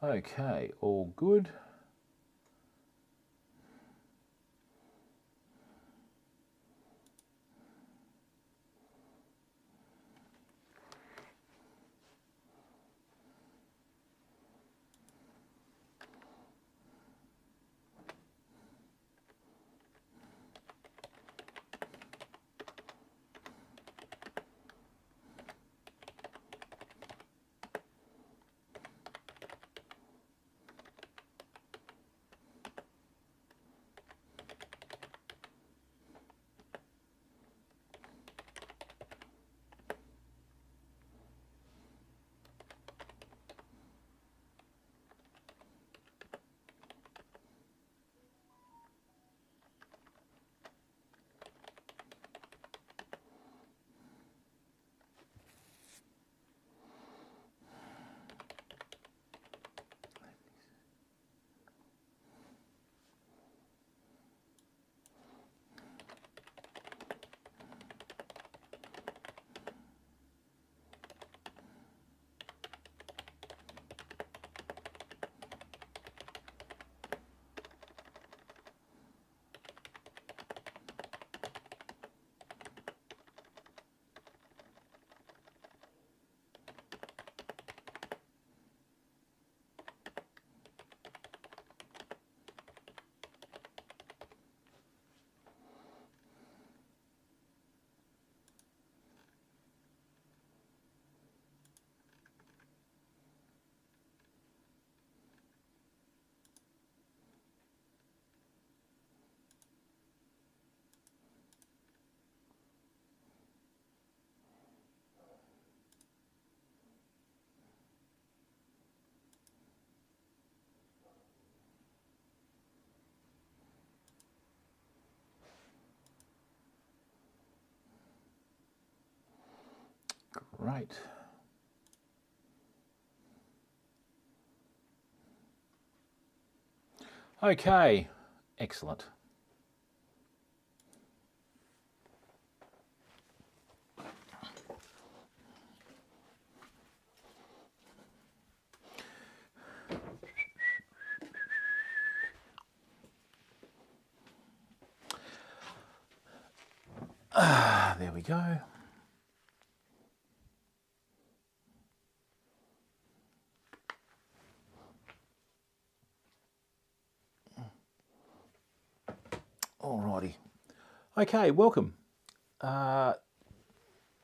Okay, all good. Great. Okay, excellent. There we go. Alrighty. Okay, welcome.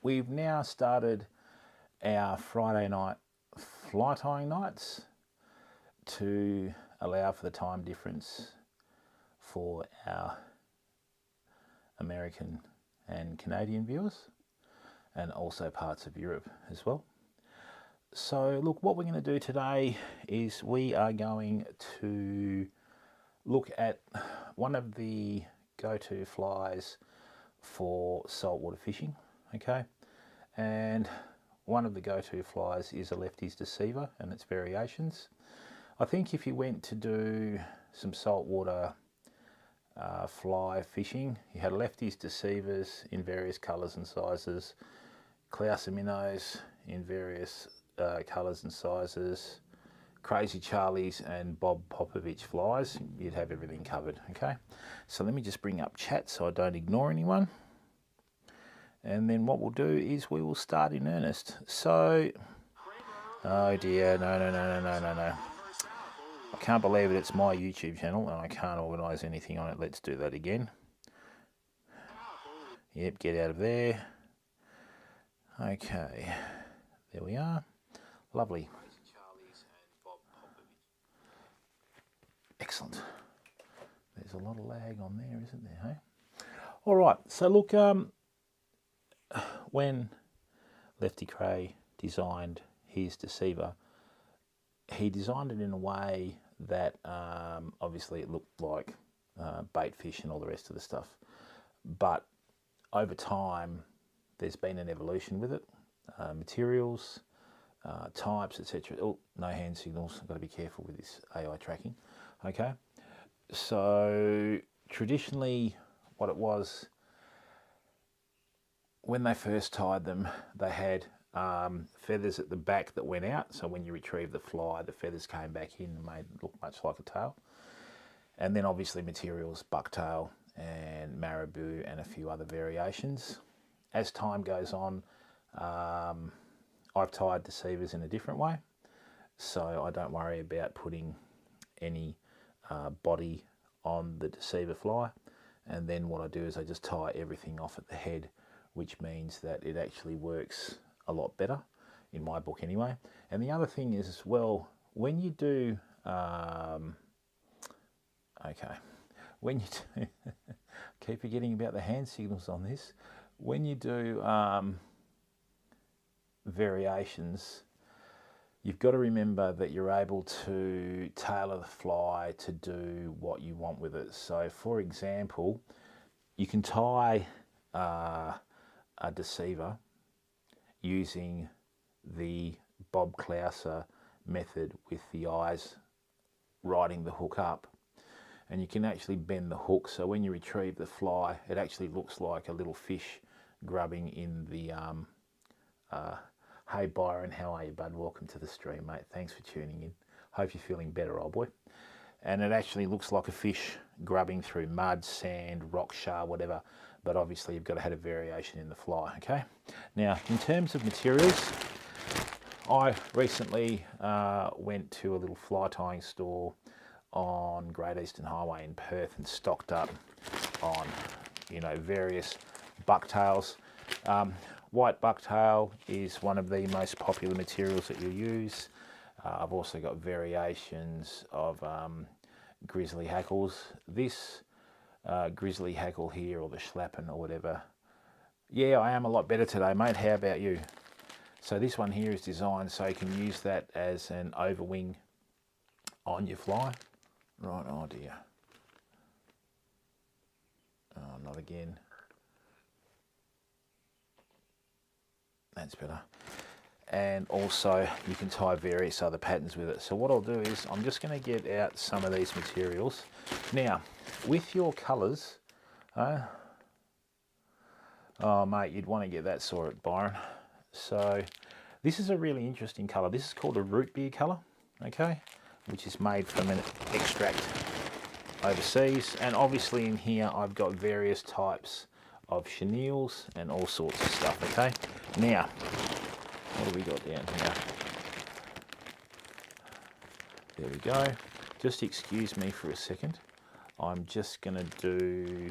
We've now started our Friday night fly tying nights to allow for the time difference for our American and Canadian viewers, and also parts of Europe as well. So look, what we're going to do today is we are going to look at one of the go-to flies for saltwater fishing, okay? And one of the go-to flies is a Lefty's deceiver and its variations. I think if you went to do some saltwater fly fishing, you had Lefty's deceivers in various colours and sizes, Klaus minnows in various colours and sizes, Crazy Charlies and Bob Popovich flies. You'd have everything covered, okay? So let me just bring up chat so I don't ignore anyone. And then what we'll do is we will start in earnest. So, oh dear, no. I can't believe it, it's my YouTube channel and I can't organise anything on it. Let's do that again. Yep, get out of there. Okay, there we are. Lovely. Excellent. There's a lot of lag on there, isn't there, hey? All right, so look, when Lefty Cray designed his deceiver, he designed it in a way that obviously it looked like bait fish and all the rest of the stuff. But over time, there's been an evolution with it, materials, types, etc. Oh, no hand signals. I've got to be careful with this AI tracking. Okay, so traditionally, what it was, when they first tied them, they had feathers at the back that went out. So when you retrieve the fly, the feathers came back in and made it look much like a tail. And then obviously materials, bucktail and marabou and a few other variations. As time goes on, I've tied deceivers in a different way. So I don't worry about putting any body on the deceiver fly. And then what I do is I just tie everything off at the head, which means that it actually works a lot better, in my book anyway. And the other thing is as well, when you do, when you do, keep forgetting about the hand signals on this, when you do variations, you've got to remember that you're able to tailor the fly to do what you want with it. So for example, you can tie a deceiver using the Bob Clouser method with the eyes riding the hook up, and you can actually bend the hook, so when you retrieve the fly it actually looks like a little fish grubbing in the hey Byron, how are you bud? Welcome to the stream, mate. Thanks for tuning in. Hope you're feeling better, old boy. And it actually looks like a fish grubbing through mud, sand, rock shard, whatever. But obviously you've got to have a variation in the fly, okay? Now, in terms of materials, I recently went to a little fly tying store on Great Eastern Highway in Perth and stocked up on, you know, various bucktails. White bucktail is one of the most popular materials that you'll use. I've also got variations of grizzly hackles. This grizzly hackle here, or the schlappen or whatever. Yeah, I am a lot better today, mate. How about you? So this one here is designed so you can use that as an overwing on your fly. Right, oh dear. Oh, not again. That's better. And also you can tie various other patterns with it. So what I'll do is I'm just going to get out some of these materials. Now, with your colours, oh mate, you'd want to get that saw at Byron. So this is a really interesting colour. This is called a root beer colour, okay, which is made from an extract overseas. And obviously in here I've got various types of chenilles and all sorts of stuff, okay. Now, what do we got down here? There we go. Just excuse me for a second. I'm just going to do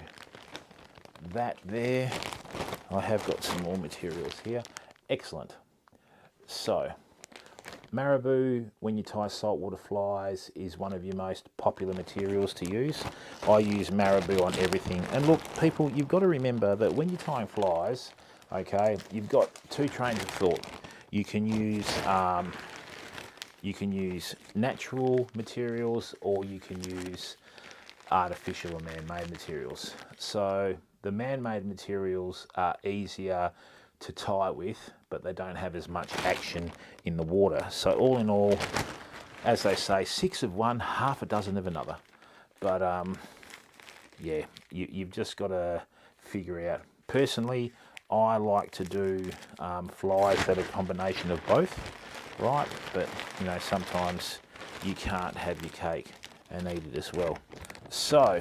that there. I have got some more materials here. Excellent. So, marabou, when you tie saltwater flies, is one of your most popular materials to use. I use marabou on everything. And look, people, you've got to remember that when you're tying flies, okay, you've got two trains of thought. You can use natural materials, or you can use artificial or man-made materials. So the man-made materials are easier to tie with, but they don't have as much action in the water. So all in all, as they say, 6 of one, half a dozen of another. But yeah, you've just got to figure out. Personally, I like to do flies that are a combination of both, right? But, you know, sometimes you can't have your cake and eat it as well. So,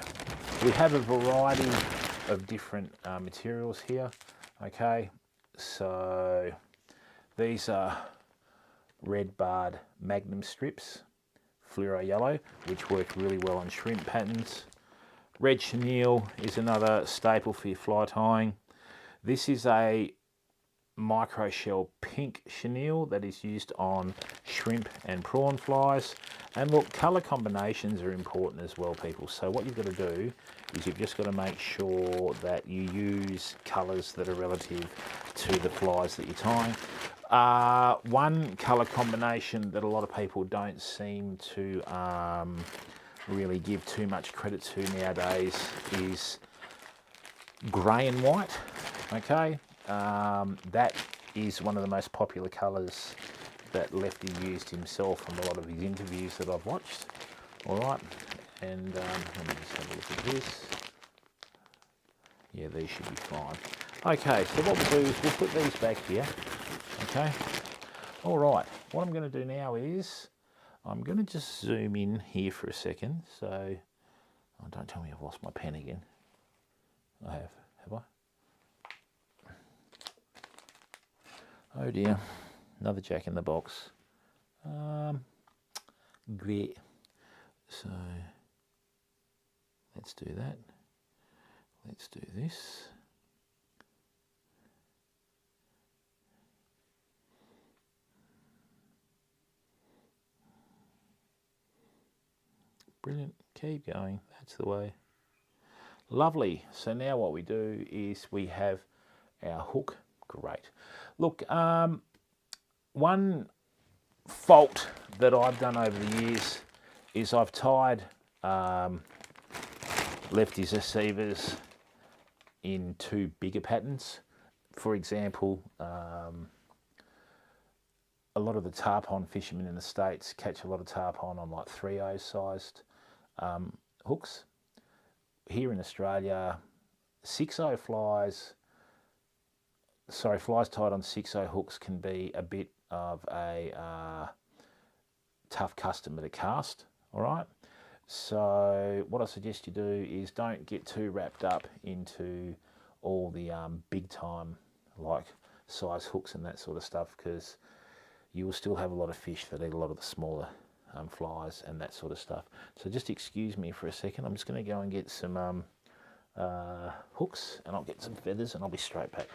we have a variety of different materials here, okay? So, these are red barred magnum strips, fluoro yellow, which work really well on shrimp patterns. Red chenille is another staple for your fly tying. This is a micro shell pink chenille that is used on shrimp and prawn flies. And look, colour combinations are important as well, people. So what you've got to do is you've just got to make sure that you use colours that are relative to the flies that you're tying. One colour combination that a lot of people don't seem to really give too much credit to nowadays is grey and white. Okay, that is one of the most popular colours that Lefty used himself on a lot of his interviews that I've watched. All right, and let me just have a look at this. Yeah, these should be fine. Okay, so what we'll do is we'll put these back here. Okay, all right, what I'm going to do now is I'm going to just zoom in here for a second. So, oh, don't tell me I've lost my pen again. I have I? Oh dear, another jack in the box. Great. So let's do that. Let's do this. Brilliant. Keep going. That's the way. Lovely. So now what we do is we have our hook. Great. Look, one fault that I've done over the years is I've tied Lefty's deceivers in two bigger patterns. For example, a lot of the tarpon fishermen in the States catch a lot of tarpon on like 3/0 sized hooks. Here in Australia, 6/0 flies, flies tied on 6/0 hooks can be a bit of a tough customer to cast, all right? So what I suggest you do is don't get too wrapped up into all the big time like size hooks and that sort of stuff, because you will still have a lot of fish that eat a lot of the smaller flies and that sort of stuff. So just excuse me for a second. I'm just going to go and get some hooks, and I'll get some feathers, and I'll be straight back.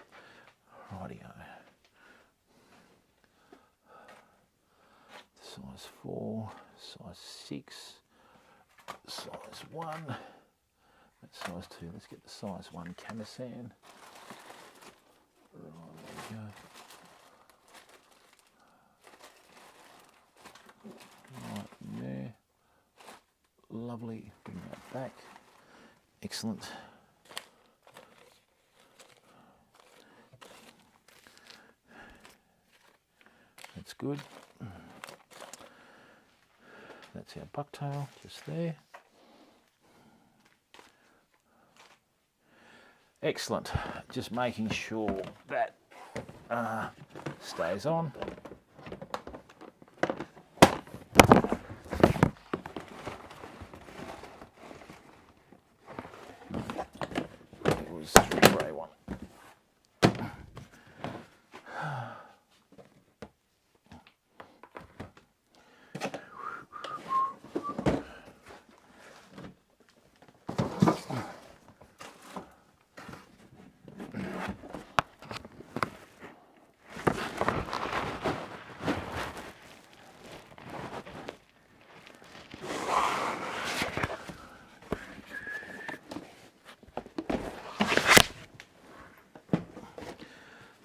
Rightio. Size 4, size 6, size 1, that's size 2. Let's get the size 1 camisan. Right, there we go. Right there. Lovely. Bring that back. Excellent. That's good. That's our bucktail just there. Excellent. Just making sure that stays on. It was the grey one.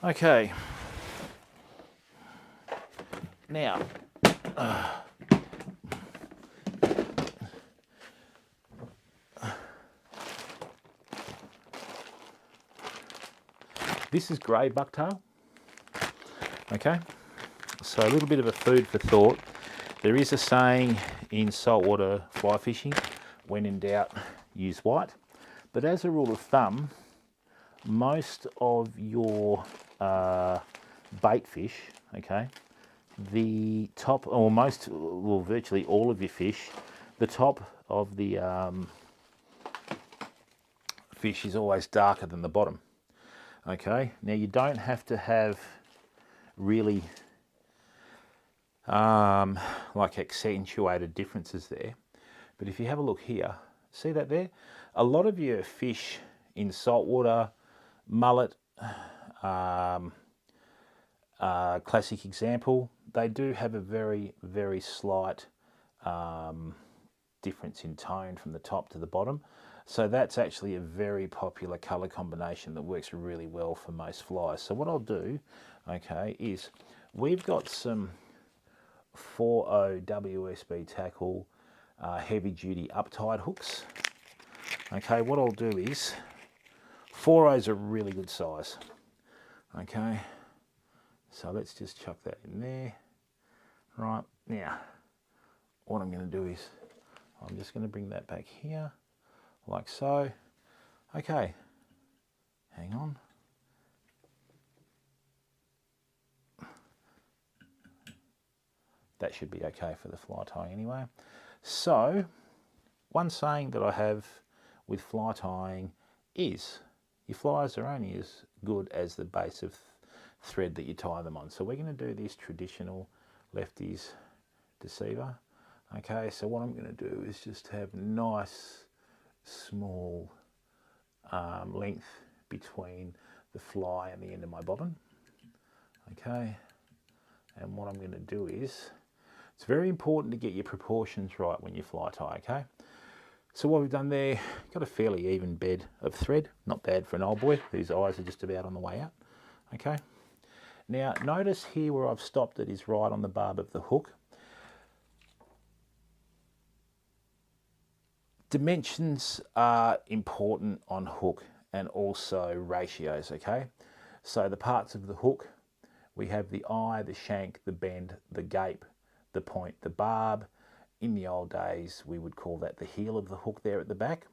Okay, now this is grey bucktail. Okay, so a little bit of a food for thought. There is a saying in saltwater fly fishing, when in doubt, use white. But as a rule of thumb, most of your bait fish, okay, the top, or most, well, virtually all of your fish, the top of the fish is always darker than the bottom. Okay, now you don't have to have really like accentuated differences there, but if you have a look here, see that there? A lot of your fish in saltwater, mullet, classic example. They do have a very, very slight difference in tone from the top to the bottom. So that's actually a very popular colour combination that works really well for most flies. So what I'll do, okay, is we've got some 4.0 WSB tackle heavy duty uptied hooks. Okay, what I'll do is 4.0's a really good size. Okay, so let's just chuck that in there. Right, now what I'm going to do is I'm just going to bring that back here like so. Okay, hang on. That should be okay for the fly tying anyway. So one saying that I have with fly tying is your flies are only as good as the base of thread that you tie them on. So we're going to do this traditional Lefty's deceiver. Okay, so what I'm going to do is just have nice small length between the fly and the end of my bobbin. Okay, and what I'm going to do is, it's very important to get your proportions right when you fly tie, okay? So what we've done there, got a fairly even bed of thread, not bad for an old boy whose eyes are just about on the way out, okay? Now notice here where I've stopped it is right on the barb of the hook. Dimensions are important on hook and also ratios, okay? So the parts of the hook, we have the eye, the shank, the bend, the gape, the point, the barb. In the old days, we would call that the heel of the hook there at the back.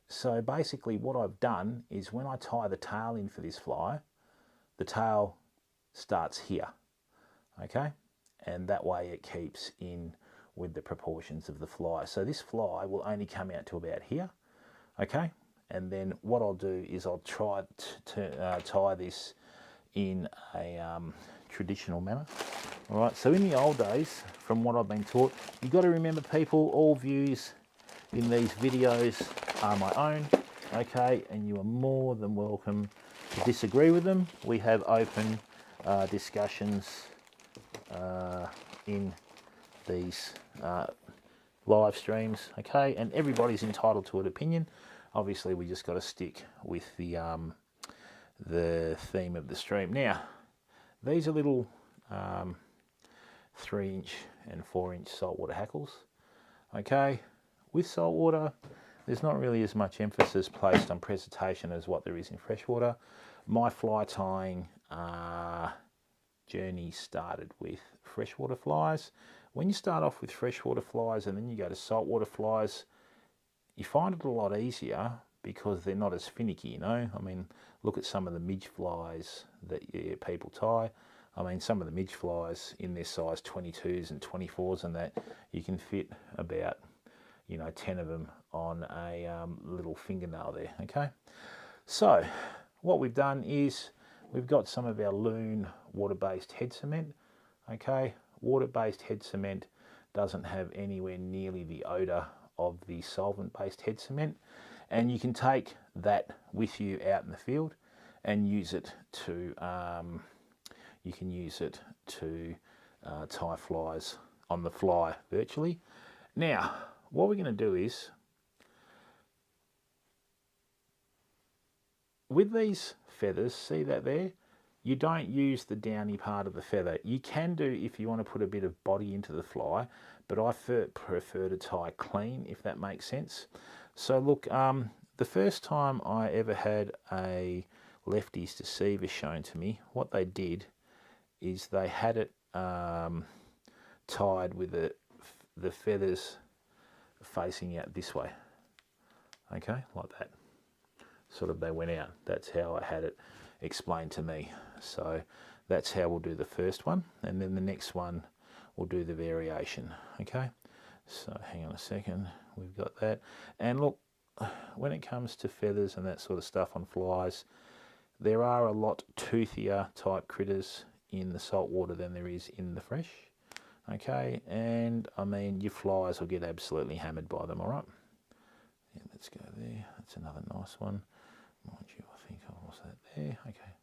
So basically what I've done is when I tie the tail in for this fly, the tail starts here, okay? And that way it keeps in with the proportions of the fly. So this fly will only come out to about here, okay? And then what I'll do is I'll try to tie this in a traditional manner. All right, so in the old days, from what I've been taught, you've got to remember, people, all views in these videos are my own, okay? And you are more than welcome to disagree with them. We have open discussions in these live streams, okay? And everybody's entitled to an opinion. Obviously, we just got to stick with the theme of the stream. Now, these are little 3-inch and 4-inch saltwater hackles, okay? With saltwater, there's not really as much emphasis placed on presentation as what there is in freshwater. My fly tying journey started with freshwater flies. When you start off with freshwater flies and then you go to saltwater flies, you find it a lot easier because they're not as finicky, you know? I mean, look at some of the midge flies that people tie. I mean, some of the midge flies in their size 22s and 24s and that, you can fit about, you know, 10 of them on a little fingernail there, okay? So what we've done is we've got some of our Loon water-based head cement, okay? Water-based head cement doesn't have anywhere nearly the odour of the solvent-based head cement, and you can take that with you out in the field and use it to tie flies on the fly virtually. Now, what we're going to do is, with these feathers, see that there? You don't use the downy part of the feather. You can do if you want to put a bit of body into the fly, but I prefer to tie clean, if that makes sense. So look, the first time I ever had a Lefty's deceiver shown to me, what they did is they had it tied with the feathers facing out this way, okay, like that. Sort of they went out. That's how I had it explained to me. So that's how we'll do the first one, and then the next one we'll do the variation, okay? So hang on a second, we've got that. And look, when it comes to feathers and that sort of stuff on flies, there are a lot toothier type critters in the salt water than there is in the fresh, okay? And I mean, your flies will get absolutely hammered by them, all right? Yeah, let's go there. That's another nice one. Mind you, I think I lost that there. Okay,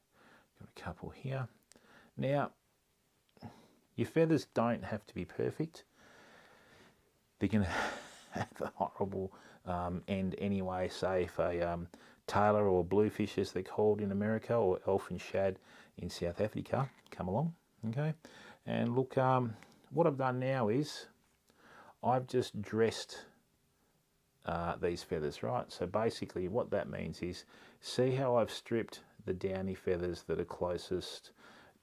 got a couple here. Now, your feathers don't have to be perfect. They're going to have a horrible end anyway. Say if a tailor or bluefish, as they're called in America, or elfin shad in South Africa, come along, okay? And look, what I've done now is I've just dressed these feathers, right? So basically what that means is, see how I've stripped the downy feathers that are closest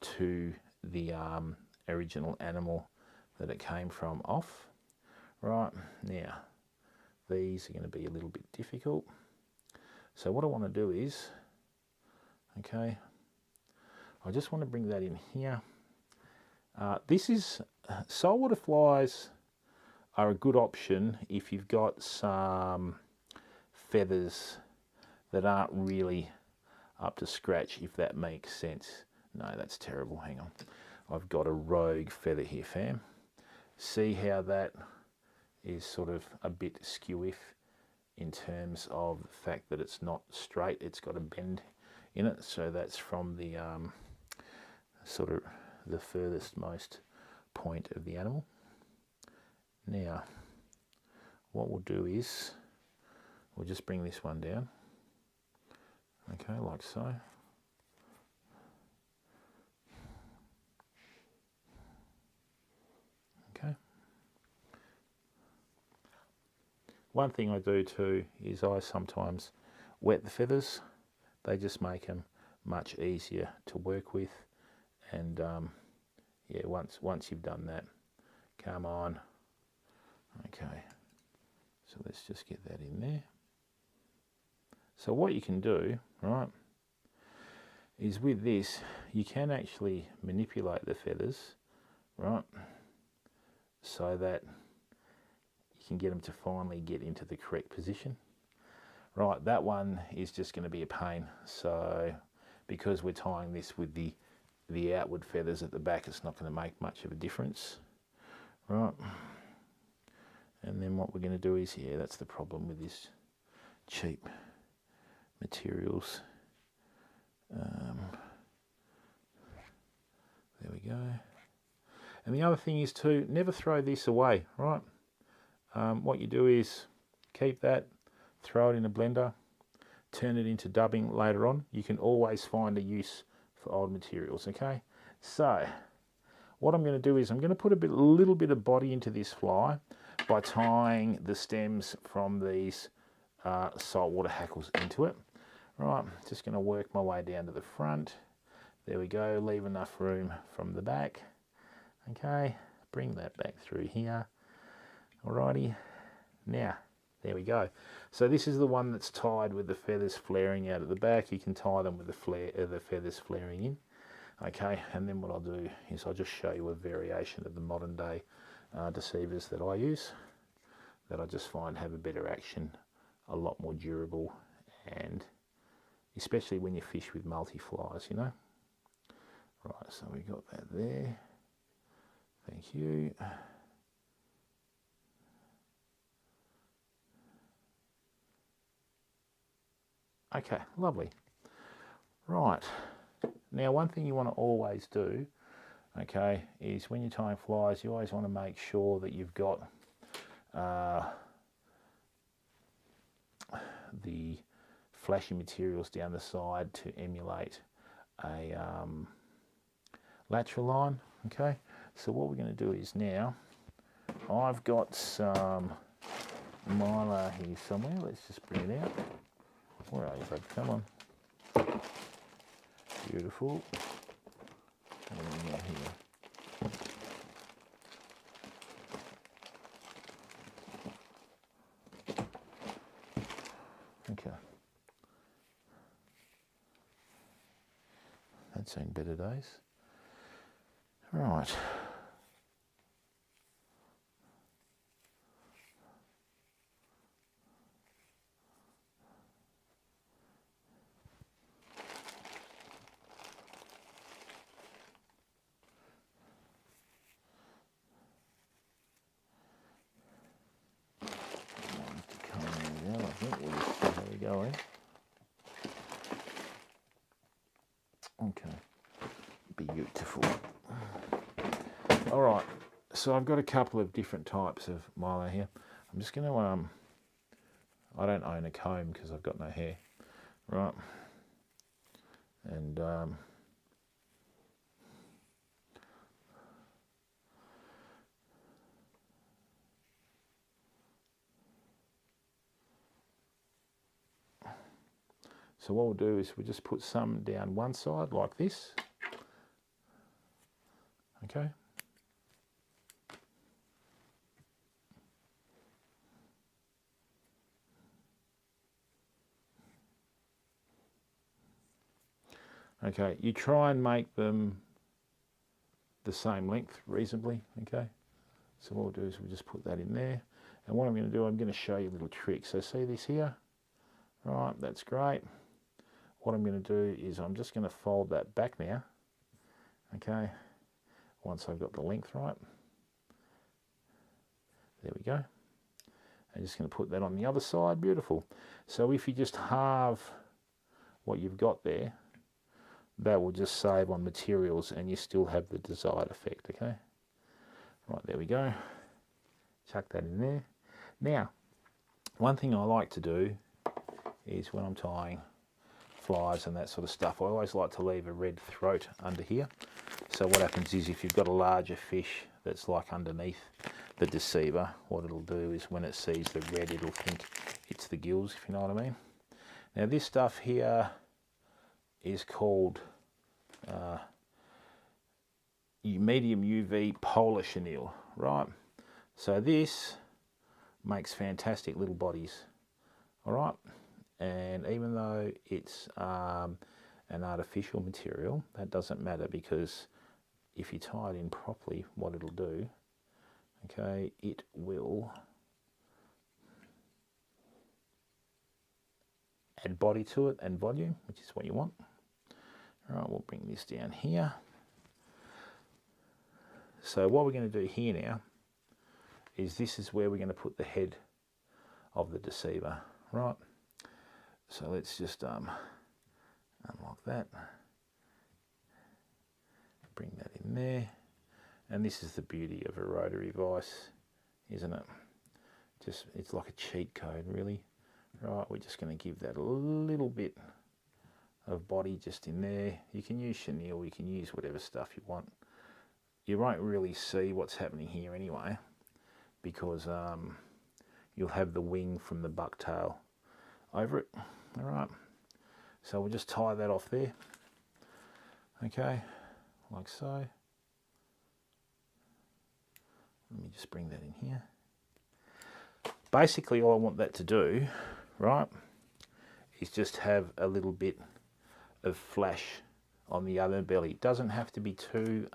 to the original animal that it came from off. Right, now these are going to be a little bit difficult. So what I want to do is, okay, I just want to bring that in here. This is, saltwater flies are a good option if you've got some feathers that aren't really up to scratch, if that makes sense. No, that's terrible, hang on. I've got a rogue feather here, fam. See how that is sort of a bit skew-if in terms of the fact that it's not straight, it's got a bend in it. So that's from the sort of the furthest most point of the animal. Now, what we'll do is, we'll just bring this one down, okay, like so. Okay. One thing I do too is I sometimes wet the feathers. They just make them much easier to work with. And yeah, once you've done that, come on. Okay, so let's just get that in there. So what you can do, right, is with this, you can actually manipulate the feathers, right, so that you can get them to finally get into the correct position. Right, that one is just going to be a pain. So because we're tying this with the outward feathers at the back, it's not going to make much of a difference, right? And then what we're going to do is, yeah, that's the problem with this cheap materials. There we go. And the other thing is to never throw this away, right? What you do is keep that, throw it in a blender, turn it into dubbing later on. You can always find a use for old materials, okay? So what I'm going to do is I'm going to put a little bit of body into this fly by tying the stems from these saltwater hackles into it. Right, just going to work my way down to the front. There we go, leave enough room from the back. Okay, bring that back through here. Alrighty, now, there we go. So this is the one that's tied with the feathers flaring out at the back. You can tie them with the feathers flaring in. Okay, and then what I'll do is I'll just show you a variation of the modern day deceivers that I use, that I just find have a better action, a lot more durable, and especially when you fish with multi-flies, you know. Right, so we got that there. Thank you. Okay, lovely. Right, now one thing you want to always do, okay, is when you're tying flies, you always want to make sure that you've got the flashy materials down the side to emulate a lateral line. Okay, so what we're going to do is now, I've got some mylar here somewhere. Let's just bring it out. Where are you, bud? Come on. Beautiful. And then here. Okay. That's seen better days. Right. Going. Okay, Beautiful. All right, so I've got a couple of different types of Milo here. I'm just going to, I don't own a comb because I've got no hair, right? And so what we'll do is we'll just put some down one side like this, okay? Okay, you try and make them the same length reasonably, okay? So what we'll do is we'll just put that in there. And what I'm going to do, I'm going to show you a little trick. So see this here? Right, that's great. What I'm going to do is I'm just going to fold that back now, okay? Once I've got the length right. There we go. I'm just going to put that on the other side. Beautiful. So if you just halve what you've got there, that will just save on materials and you still have the desired effect, okay? Right, there we go. Chuck that in there. Now, one thing I like to do is when I'm tying flies and that sort of stuff, I always like to leave a red throat under here. So what happens is if you've got a larger fish that's like underneath the deceiver, what it'll do is when it sees the red, it'll think it's the gills, if you know what I mean. Now this stuff here is called medium UV polar chenille, right? So this makes fantastic little bodies, all right? And even though it's an artificial material, that doesn't matter, because if you tie it in properly, what it'll do, okay, it will add body to it and volume, which is what you want. All right, we'll bring this down here. So what we're going to do here now is this is where we're going to put the head of the deceiver, right? So let's just unlock that, bring that in there, and this is the beauty of a rotary vise, isn't it? Just, it's like a cheat code, really. Right, we're just going to give that a little bit of body just in there. You can use chenille, you can use whatever stuff you want. You won't really see what's happening here anyway, because you'll have the wing from the bucktail over it. All right, so we'll just tie that off there, okay, like so. Let me just bring that in here. Basically all I want that to do, right, is just have a little bit of flash on the other belly. It doesn't have to be too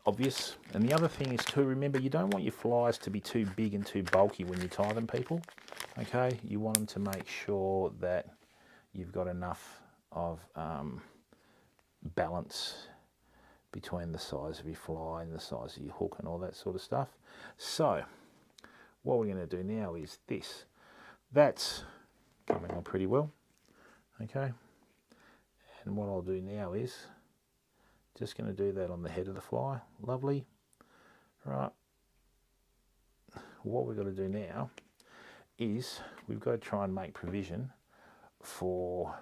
obvious. And the other thing is too, remember, you don't want your flies to be too big and too bulky when you tie them, people. Okay, you want them to make sure that you've got enough of balance between the size of your fly and the size of your hook and all that sort of stuff. So what we're going to do now is this. That's coming on pretty well, okay? And what I'll do now is just going to do that on the head of the fly. Lovely. Right. What we've got to do now is we've got to try and make provision for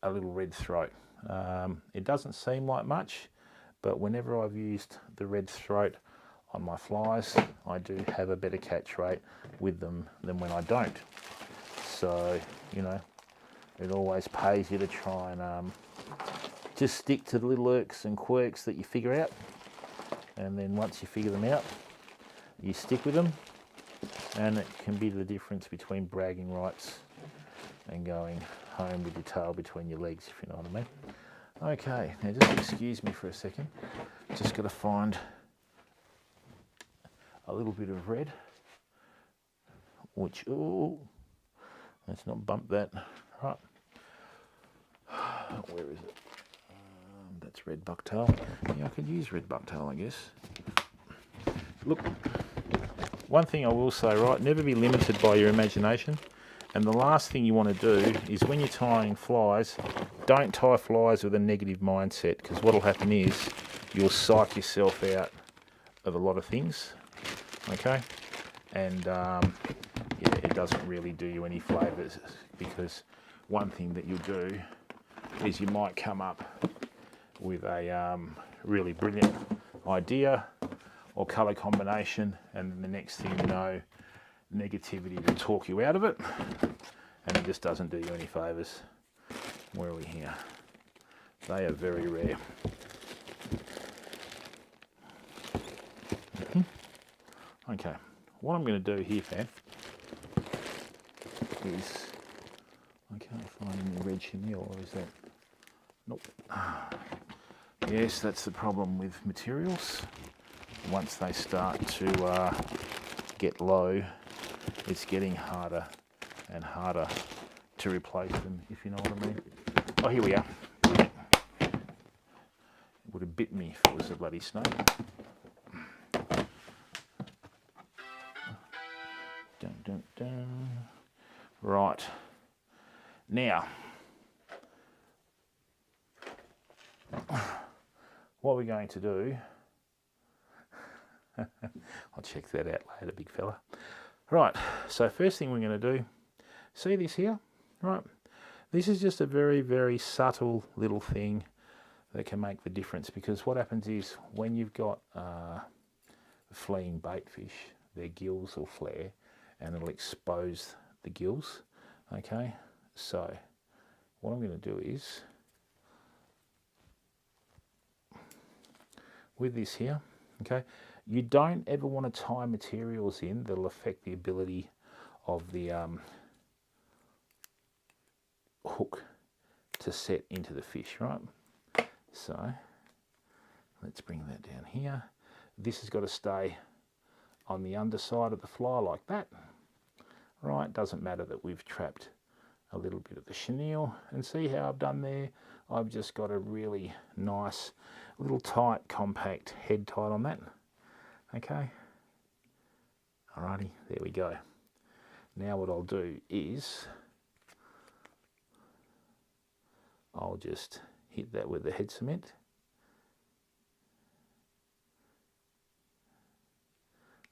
a little red throat. It doesn't seem like much, but whenever I've used the red throat on my flies, I do have a better catch rate with them than when I don't. So, you know, it always pays you to try and just stick to the little irks and quirks that you figure out, and then once you figure them out, you stick with them, and it can be the difference between bragging rights and going home with your tail between your legs, if you know what I mean. Okay, now just excuse me for a second. Just got to find a little bit of red, which, oh, let's not bump that. Right, where is it? That's red bucktail. Yeah, I could use red bucktail, I guess. Look, one thing I will say, right, never be limited by your imagination. And the last thing you want to do is when you're tying flies, don't tie flies with a negative mindset, because what will happen is you'll psych yourself out of a lot of things, okay? And yeah, it doesn't really do you any favours, because one thing that you'll do is you might come up with a really brilliant idea or colour combination, and then the next thing you know, negativity will talk you out of it, and it just doesn't do you any favours. Where are we here? They are very rare. Okay, what I'm going to do here, fam, is I can't find any red chenille, or is that? Nope. Yes, that's the problem with materials. Once they start to get low, it's getting harder and harder to replace them, if you know what I mean. Oh, here we are. It would have bit me if it was a bloody snake. Dun, dun, dun. Right. Now, what we're going to do, I'll check that out later, big fella. Right, so first thing we're going to do, see this here? Right, this is just a very, very subtle little thing that can make the difference, because what happens is when you've got fleeing bait fish, their gills will flare and it'll expose the gills, okay? So what I'm going to do is, with this here, okay, you don't ever want to tie materials in that'll affect the ability of the hook to set into the fish, right? So let's bring that down here. This has got to stay on the underside of the fly like that, right? Doesn't matter that we've trapped a little bit of the chenille, and see how I've done there? I've just got a really nice little tight, compact head tight on that. Okay, alrighty, there we go. Now what I'll do is I'll just hit that with the head cement.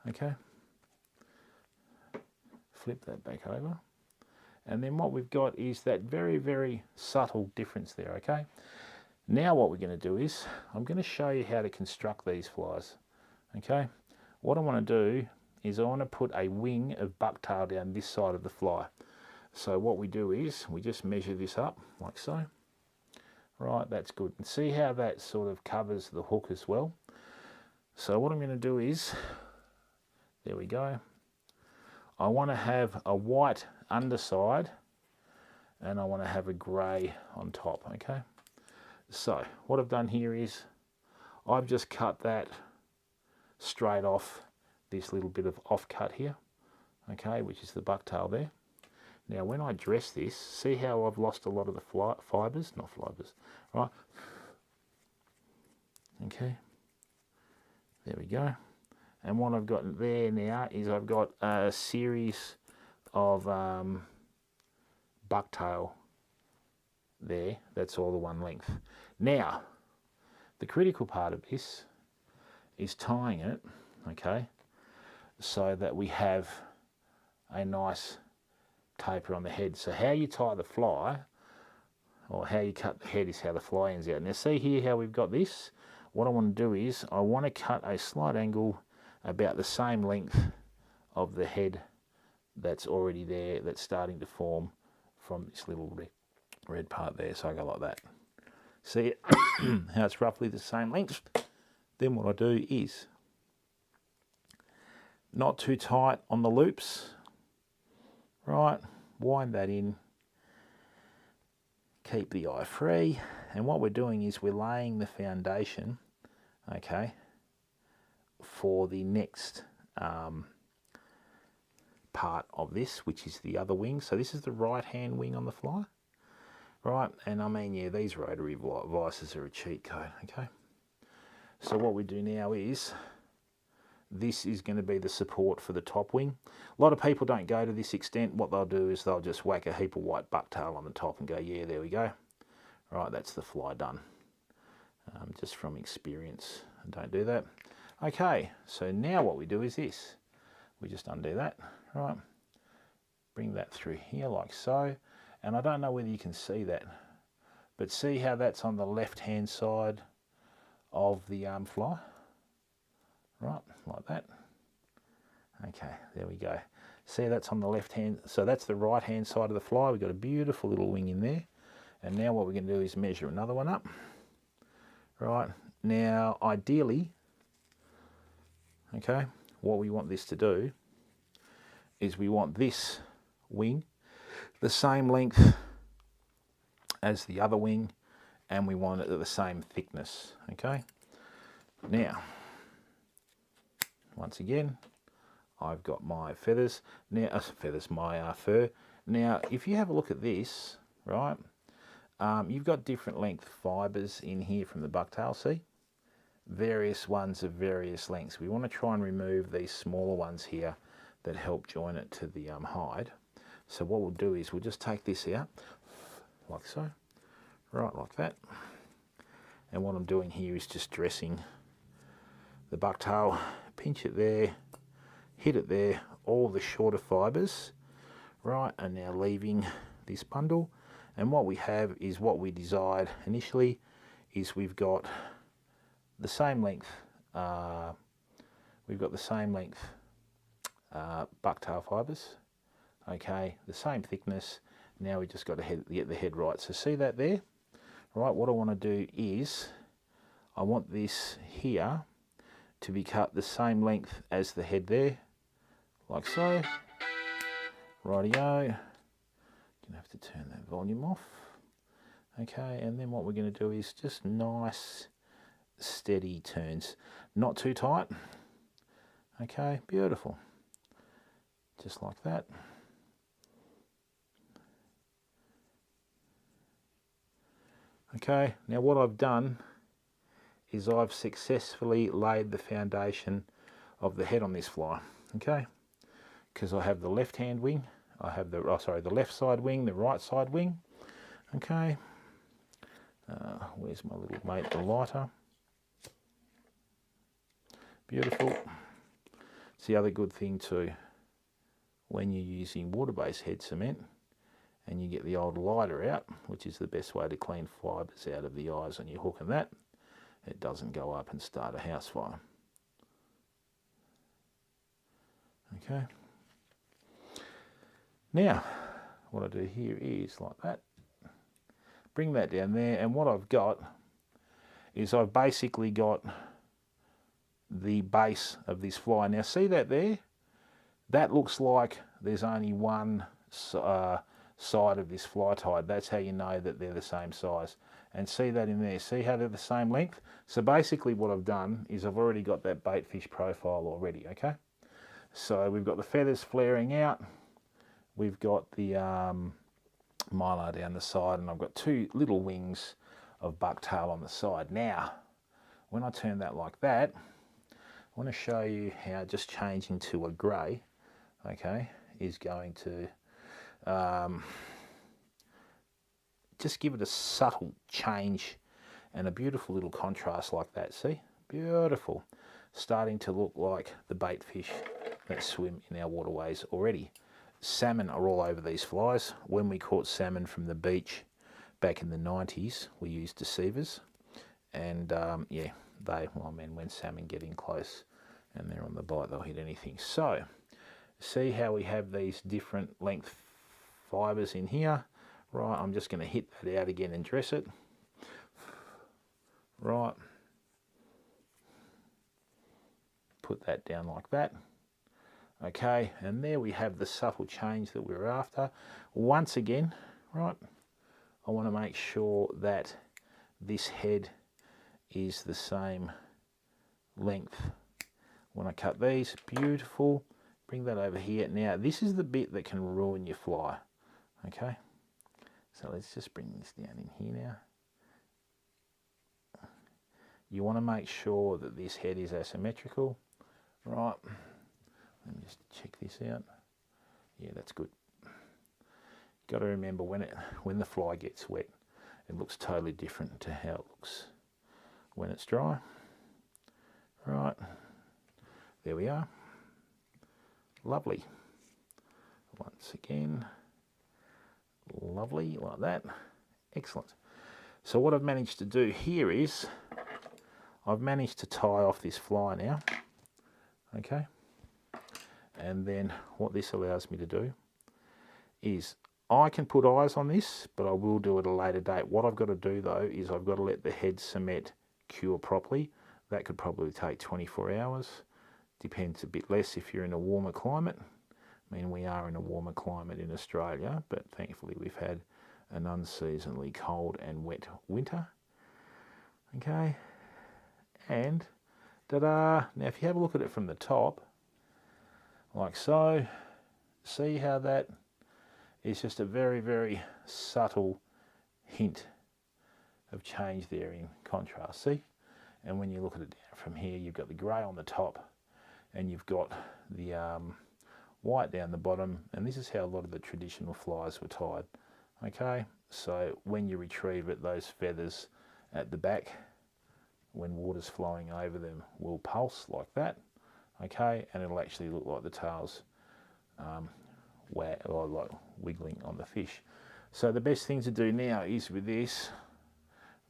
Okay, flip that back over. And then what we've got is that very, very subtle difference there, okay? Now what we're going to do is, I'm going to show you how to construct these flies, okay? What I want to do is I want to put a wing of bucktail down this side of the fly. So what we do is, we just measure this up, like so. Right, that's good. And see how that sort of covers the hook as well? So what I'm going to do is, there we go. I want to have a white underside and I want to have a grey on top, okay? So what I've done here is I've just cut that straight off this little bit of offcut here, okay, which is the bucktail there. Now when I dress this, see how I've lost a lot of the fibres? Not fibres, right? Okay, there we go. And what I've got there now is I've got a series of bucktail there. That's all the one length. Now, the critical part of this is tying it, okay, so that we have a nice taper on the head. So how you tie the fly, or how you cut the head, is how the fly ends out. Now see here how we've got this? What I want to do is I want to cut a slight angle about the same length of the head that's already there, that's starting to form from this little red part there. So I go like that. See how it's roughly the same length? Then what I do is, not too tight on the loops, right, wind that in, keep the eye free, and what we're doing is we're laying the foundation, okay, for the next part of this, which is the other wing. So this is the right hand wing on the fly, right? And I mean, yeah, these rotary vices are a cheat code, okay? So what we do now is, this is going to be the support for the top wing. A lot of people don't go to this extent. What they'll do is they'll just whack a heap of white bucktail on the top and go, yeah, there we go. Right, that's the fly done. Just from experience, don't do that. Okay, so now what we do is this. We just undo that, right? Bring that through here like so. And I don't know whether you can see that, but see how that's on the left-hand side of the fly? Right, like that. Okay, there we go. See, that's on the left hand, so that's the right hand side of the fly. We've got a beautiful little wing in there. And now what we're going to do is measure another one up. Right, now ideally, okay, what we want this to do is we want this wing the same length as the other wing, and we want it at the same thickness, okay? Now, once again, I've got my feathers, now, my fur. Now, if you have a look at this, right, you've got different length fibres in here from the bucktail, see? Various ones of various lengths. We want to try and remove these smaller ones here that help join it to the hide. So what we'll do is we'll just take this out, like so, right, like that. And what I'm doing here is just dressing the bucktail, pinch it there, hit it there, all the shorter fibres, right, and now leaving this bundle. And what we have is what we desired initially, is we've got the same length, bucktail fibres, okay, the same thickness. Now we just got to get the head right. So see that there? Right, what I want to do is, I want this here to be cut the same length as the head there, like so. Rightio. Gonna have to turn that volume off. Okay, and then what we're going to do is just nice, steady turns, not too tight. Okay, beautiful. Just like that. Okay, now what I've done is I've successfully laid the foundation of the head on this fly, okay? Because I have the left hand wing, I have the, the left side wing, the right side wing, okay? Where's my little mate, the lighter? Beautiful. It's the other good thing too, when you're using water-based head cement and you get the old lighter out, which is the best way to clean fibres out of the eyes on your hook and that, it doesn't go up and start a house fire. Okay. Now, what I do here is like that. Bring that down there, and what I've got is I've basically got the base of this fly. Now see that there? That looks like there's only one side of this fly tied. That's how you know that they're the same size. And see that in there? See how they're the same length? So basically what I've done is I've already got that bait fish profile already, okay? So we've got the feathers flaring out. We've got the mylar down the side, and I've got two little wings of bucktail on the side. Now, when I turn that like that, I want to show you how just changing to a grey, okay, is going to just give it a subtle change and a beautiful little contrast like that. See? Beautiful. Starting to look like the bait fish that swim in our waterways already. Salmon are all over these flies. When we caught salmon from the beach back in the 90s, we used deceivers. And yeah, when salmon get in close and they're on the bite, they'll hit anything. So, see how we have these different length fibres in here? Right, I'm just going to hit that out again and dress it. Right. Put that down like that. Okay, and there we have the subtle change that we're after. Once again, right, I want to make sure that this head is the same length. When I cut these, beautiful. Bring that over here. Now, this is the bit that can ruin your fly. Okay, so let's just bring this down in here now. You want to make sure that this head is asymmetrical. Right, let me just check this out. Yeah, that's good. Got to remember when the fly gets wet, it looks totally different to how it looks when it's dry. Right, there we are. Lovely. Once again, lovely, like that. Excellent. So what I've managed to do here is, I've managed to tie off this fly now, okay? And then what this allows me to do is, I can put eyes on this, but I will do it at a later date. What I've got to do though is I've got to let the head cement cure properly. That could probably take 24 hours. Depends a bit less if you're in a warmer climate. I mean, we are in a warmer climate in Australia, but thankfully we've had an unseasonably cold and wet winter. Okay, and ta-da! Now if you have a look at it from the top, like so, see how that is just a very, very subtle hint of change there in contrast, see? And when you look at it down from here, you've got the grey on the top, and you've got the white down the bottom, and this is how a lot of the traditional flies were tied. Okay, so when you retrieve it, those feathers at the back, when water's flowing over them, will pulse like that. Okay, and it'll actually look like the tail's or like wiggling on the fish. So the best thing to do now is with this,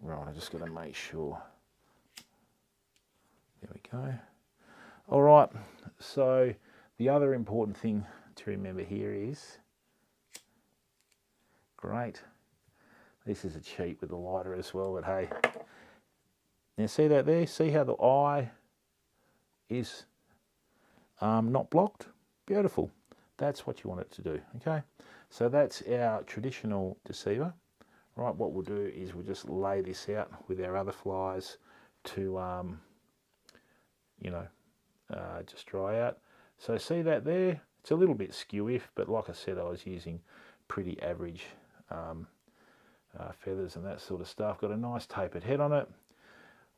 right, I just got to make sure. There we go. All right, so the other important thing to remember here is, great, this is a cheat with the lighter as well, but hey, now see that there? See how the eye is not blocked? Beautiful. That's what you want it to do, okay? So that's our traditional deceiver. Right, what we'll do is we'll just lay this out with our other flies to, just dry out. So see that there? It's a little bit skewy, but like I said, I was using pretty average feathers and that sort of stuff. Got a nice tapered head on it.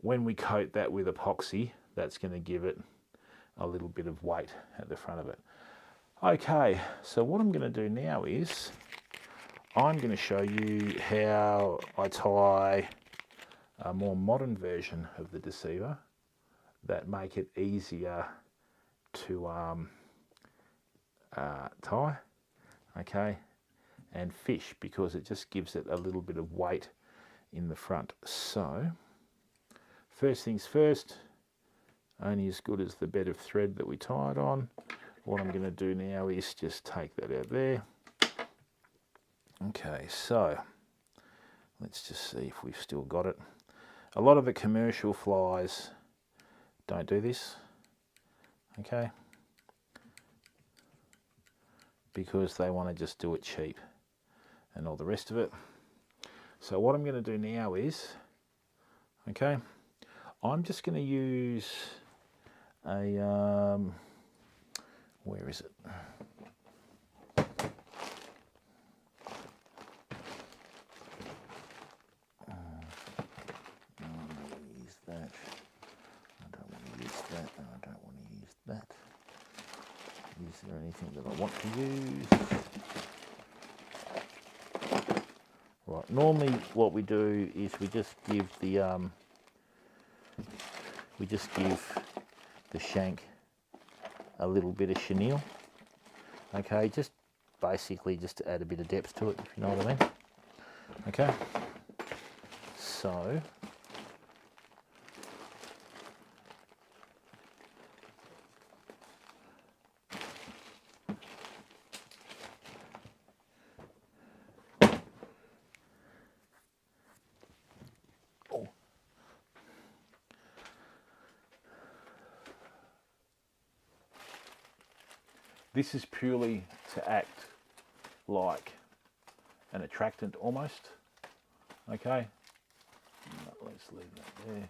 When we coat that with epoxy, that's going to give it a little bit of weight at the front of it. Okay, so what I'm going to do now is I'm going to show you how I tie a more modern version of the deceiver that make it easier to tie, okay, and fish, because it just gives it a little bit of weight in the front. So first things first, only as good as the bed of thread that we tied on. What I'm going to do now is just take that out there. Okay, so let's just see if we've still got it. A lot of the commercial flies don't do this, okay, because they want to just do it cheap and all the rest of it. So what I'm going to do now is, okay, I'm just going to use a, where is it? Use that. I don't want to use that. No, I don't want to use that. Is there anything that I want to use? Right. Normally, what we do is we just give the shank a little bit of chenille. Okay, just basically just to add a bit of depth to it, if you know what I mean. Okay, so this is purely to act like an attractant almost. Okay, let's leave that there.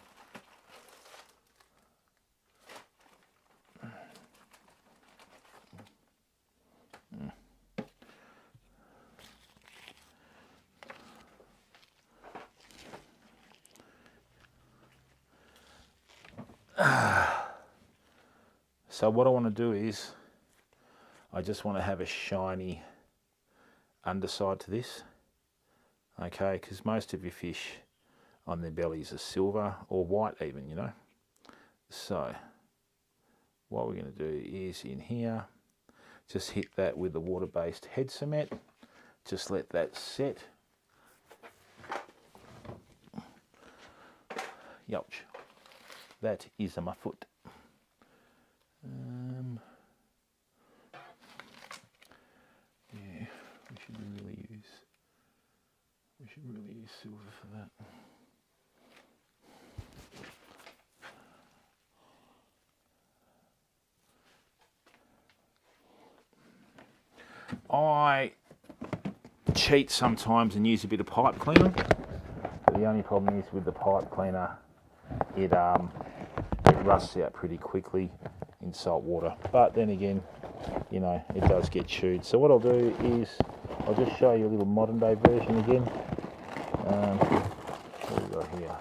So what I want to do is, I just want to have a shiny underside to this. Okay, because most of your fish on their bellies are silver or white even, you know. So what we're going to do is in here, just hit that with the water-based head cement. Just let that set. Youch. That is my foot. Yeah, we should really use silver for that. I cheat sometimes and use a bit of pipe cleaner. But the only problem is with the pipe cleaner, it rusts out pretty quickly in salt water. But then again, you know, it does get chewed. So what I'll do is, I'll just show you a little modern day version again. What have we got here?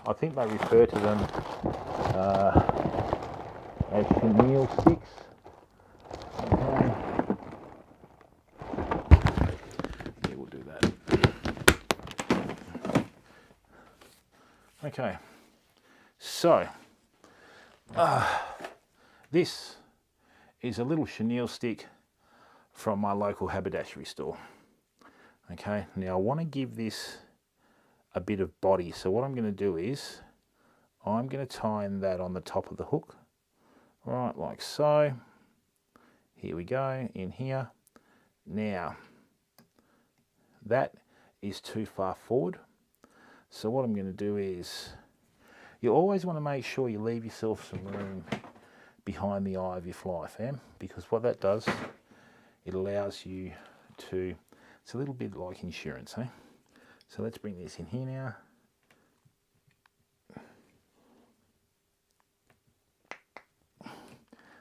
I think they refer to them as chenille sticks. Yeah, we'll do that. Okay, so this is a little chenille stick from my local haberdashery store. Okay, now I want to give this a bit of body, so what I'm going to do is I'm going to tie in that on the top of the hook, right, like so. Here we go, in here. Now that is too far forward, so what I'm going to do is, you always want to make sure you leave yourself some room behind the eye of your fly, fam, because what that does, it allows you to, it's a little bit like insurance, eh? So let's bring this in here now.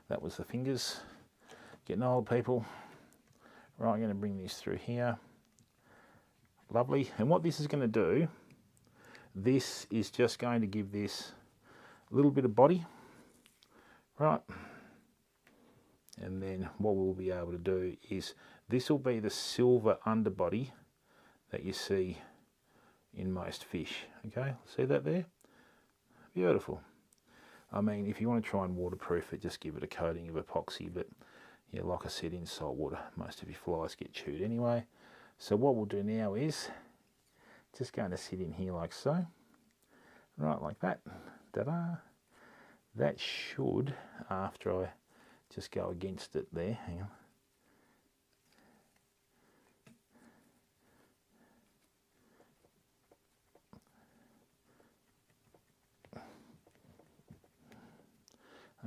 That was the fingers, getting old, people. Right, I'm going to bring this through here. Lovely. And what this is going to do, this is just going to give this a little bit of body, right? And then what we'll be able to do is, this will be the silver underbody that you see in most fish. Okay, see that there? Beautiful. I mean, if you want to try and waterproof it, just give it a coating of epoxy, but yeah, like I said, in salt water, most of your flies get chewed anyway. So what we'll do now is, just going to sit in here like so, right, like that. Ta-da! That should, after I just go against it there, hang on.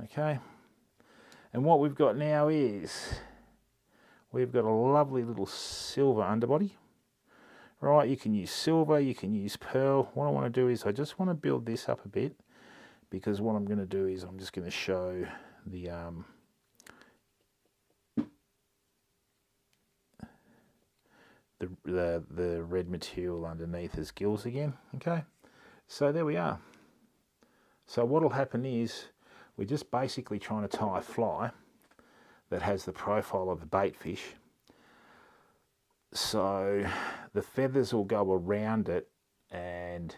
Okay, and what we've got now is, we've got a lovely little silver underbody. Right, you can use silver, you can use pearl. What I want to do is, I just want to build this up a bit, because what I'm going to do is, I'm just going to show the red material underneath as gills again. Okay, so there we are. So what will happen is, we're just basically trying to tie a fly that has the profile of the bait fish. So the feathers will go around it and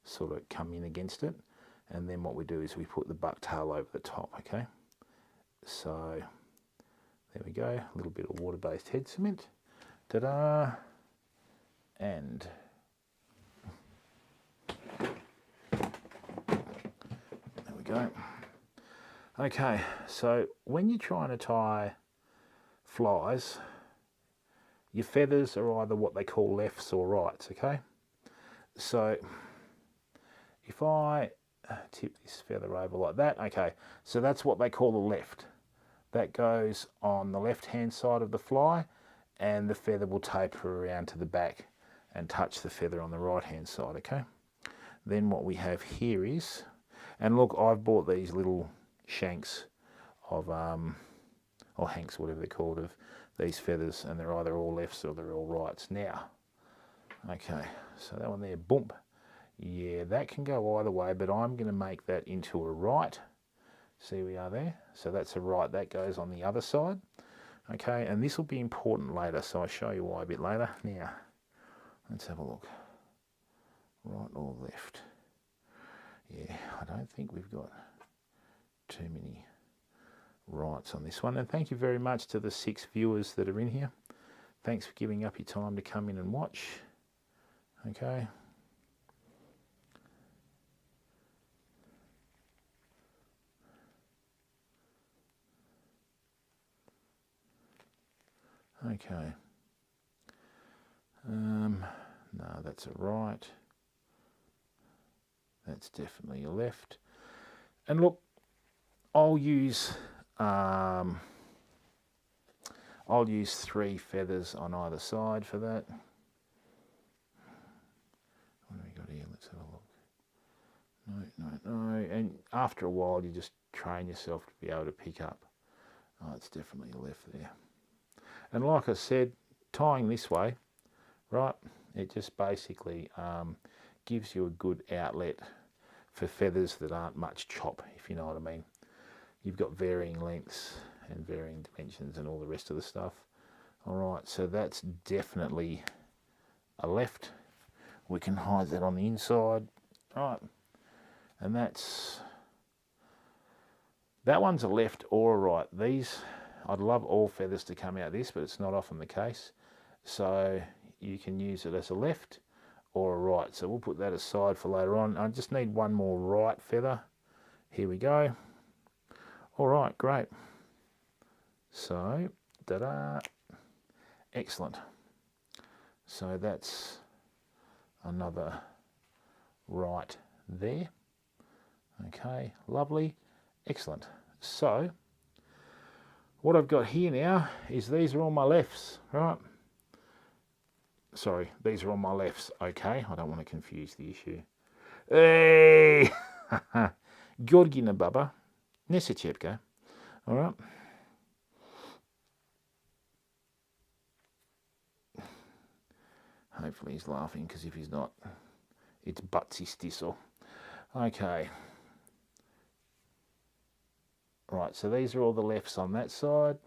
sort of come in against it. And then what we do is we put the bucktail over the top, okay? So there we go, a little bit of water-based head cement. Ta-da! And go. Okay, so when you're trying to tie flies, your feathers are either what they call lefts or rights, okay? So if I tip this feather over like that, okay, so that's what they call the left. That goes on the left-hand side of the fly, and the feather will taper around to the back and touch the feather on the right-hand side, okay? Then what we have here is, and look, I've bought these little shanks of, or hanks, whatever they're called, of these feathers, and they're either all lefts or they're all rights. Now, okay, so that one there, boom. Yeah, that can go either way, but I'm going to make that into a right. See, we are there. So that's a right. That goes on the other side. Okay, and this will be important later, so I'll show you why a bit later. Now, let's have a look. Right or left? Yeah, I don't think we've got too many rights on this one. And thank you very much to the 6 viewers that are in here. Thanks for giving up your time to come in and watch. Okay. Okay. No, that's a right. That's definitely a left. And look, I'll use 3 feathers on either side for that. What have we got here? Let's have a look. No. And after a while, you just train yourself to be able to pick up. Oh, it's definitely a left there. And like I said, tying this way, right, it just basically gives you a good outlet for feathers that aren't much chop, if you know what I mean. You've got varying lengths and varying dimensions and all the rest of the stuff. All right, so that's definitely a left. We can hide that on the inside. All right, and that one's a left or a right. These, I'd love all feathers to come out this, but it's not often the case. So you can use it as a left or a right. So we'll put that aside for later on. I just need one more right feather. Here we go. All right, great. So, ta-da. Excellent. So that's another right there. Okay, lovely. Excellent. So, what I've got here now is these are all my lefts, right? Sorry, these are all my lefts. Okay, I don't want to confuse the issue. Hey! Georgina Baba. Nessa Chepka. All right. Hopefully he's laughing, because if he's not, it's Butsy Stissel. Okay. Right, so these are all the lefts on that side.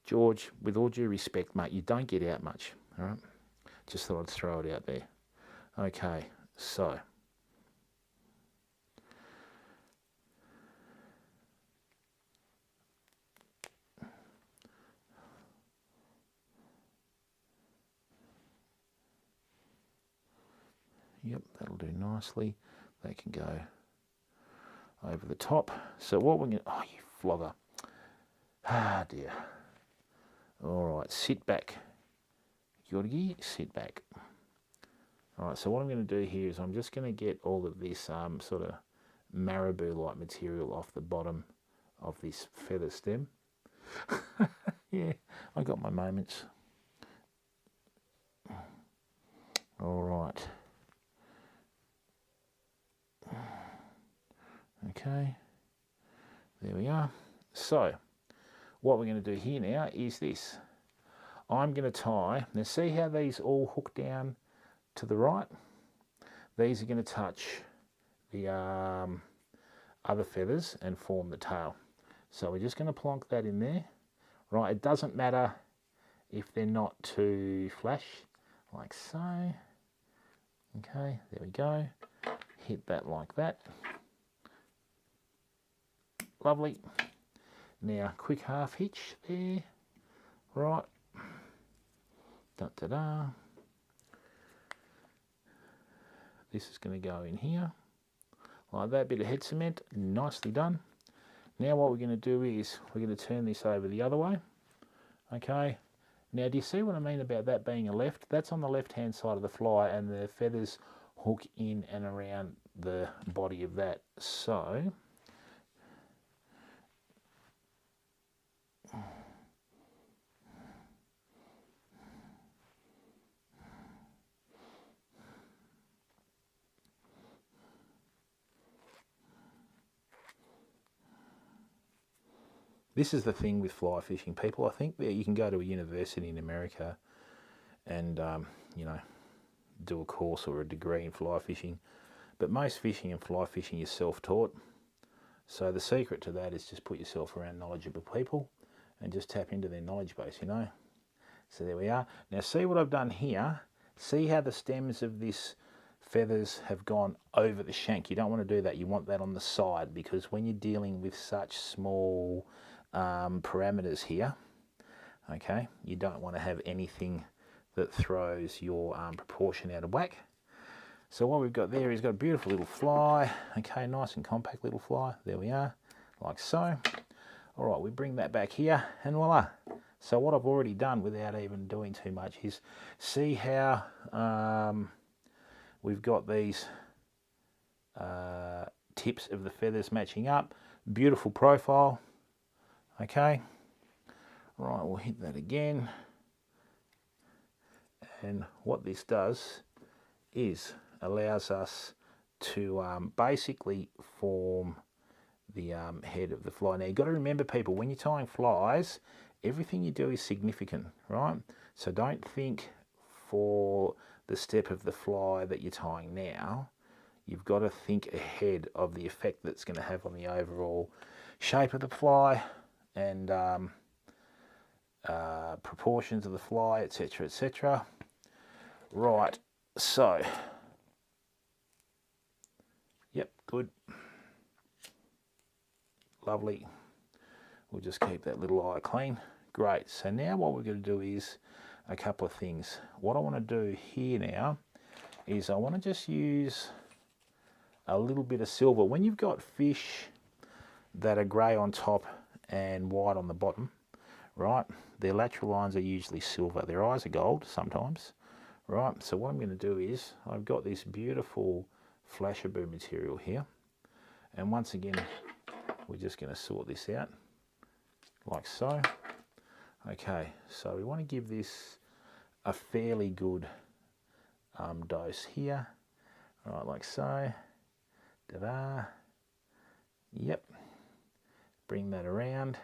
George, with all due respect, mate, you don't get out much, all right? Just thought I'd throw it out there. Okay, so. Yep, that'll do nicely. They can go over the top. So what we're going to... Oh, you flogger. Ah, dear. All right, sit back. Georgie, sit back. All right, so what I'm going to do here is I'm just going to get all of this sort of marabou-like material off the bottom of this feather stem. Yeah, I got my moments. All right. Okay, there we are. So, what we're going to do here now is this. I'm going to tie, now see how these all hook down to the right? These are going to touch the other feathers and form the tail. So we're just going to plonk that in there. Right, it doesn't matter if they're not too flash, like so. Okay, there we go. Hit that like that. Lovely. Now, quick half hitch there. Right. Da-da-da. This is going to go in here. Like that, bit of head cement. Nicely done. Now what we're going to do is we're going to turn this over the other way. Okay. Now, do you see what I mean about that being a left? That's on the left-hand side of the fly, and the feathers hook in and around the body of that. So... This is the thing with fly fishing, people. I think that you can go to a university in America and, you know, do a course or a degree in fly fishing, but most fishing and fly fishing is self-taught. So the secret to that is just put yourself around knowledgeable people and just tap into their knowledge base, you know. So there we are. Now see what I've done here. See how the stems of this feathers have gone over the shank. You don't want to do that. You want that on the side, because when you're dealing with such small parameters here, okay, you don't want to have anything that throws your proportion out of whack. So what we've got there is got a beautiful little fly, okay, nice and compact little fly. There we are, like so. All right, we bring that back here, and voila. So what I've already done without even doing too much is see how we've got these tips of the feathers matching up. Beautiful profile, okay. All right, we'll hit that again. And what this does is allows us to basically form the head of the fly. Now you've got to remember, people, when you're tying flies, everything you do is significant, right? So don't think for the step of the fly that you're tying now. You've got to think ahead of the effect that's going to have on the overall shape of the fly and proportions of the fly, etc., etc. Right, so, yep, good, lovely. We'll just keep that little eye clean. Great. So now what we're going to do is a couple of things. What I want to do here now is I want to just use a little bit of silver. When you've got fish that are grey on top and white on the bottom, right, their lateral lines are usually silver. Their eyes are gold sometimes, right? So what I'm going to do is I've got this beautiful flashaboo material here, and once again we're just going to sort this out like so. Okay, so we want to give this a fairly good dose here. All right, like so. Ta-da. Yep. Bring that around